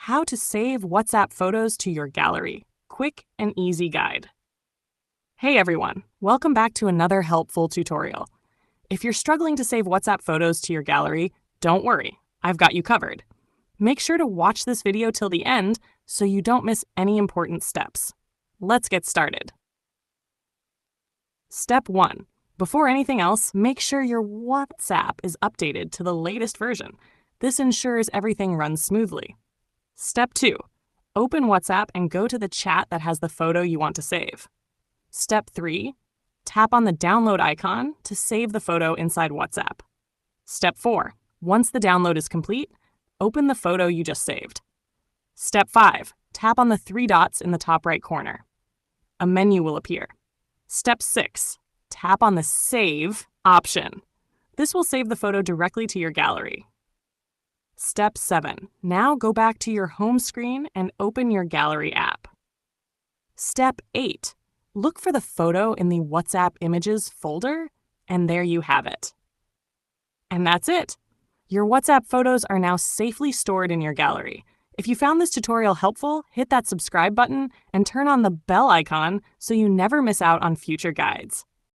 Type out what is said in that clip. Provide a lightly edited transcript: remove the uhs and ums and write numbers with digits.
How to save WhatsApp photos to your gallery. Quick and easy guide. Hey everyone, welcome back to another helpful tutorial. If you're struggling to save WhatsApp photos to your gallery, don't worry, I've got you covered. Make sure to watch this video till the end so you don't miss any important steps. Let's get started. Step 1. Before anything else, make sure your WhatsApp is updated to the latest version. This ensures everything runs smoothly. Step 2. Open WhatsApp and go to the chat that has the photo you want to save. Step 3. Tap on the download icon to save the photo inside WhatsApp. Step 4. Once the download is complete, open the photo you just saved. Step 5. Tap on the 3 dots in the top right corner. A menu will appear. Step 6. Tap on the Save option. This will save the photo directly to your gallery. Step 7. Now go back to your home screen and open your gallery app. Step 8. Look for the photo in the WhatsApp Images folder, and there you have it. And that's it. Your WhatsApp photos are now safely stored in your gallery. If you found this tutorial helpful, hit that subscribe button and turn on the bell icon so you never miss out on future guides.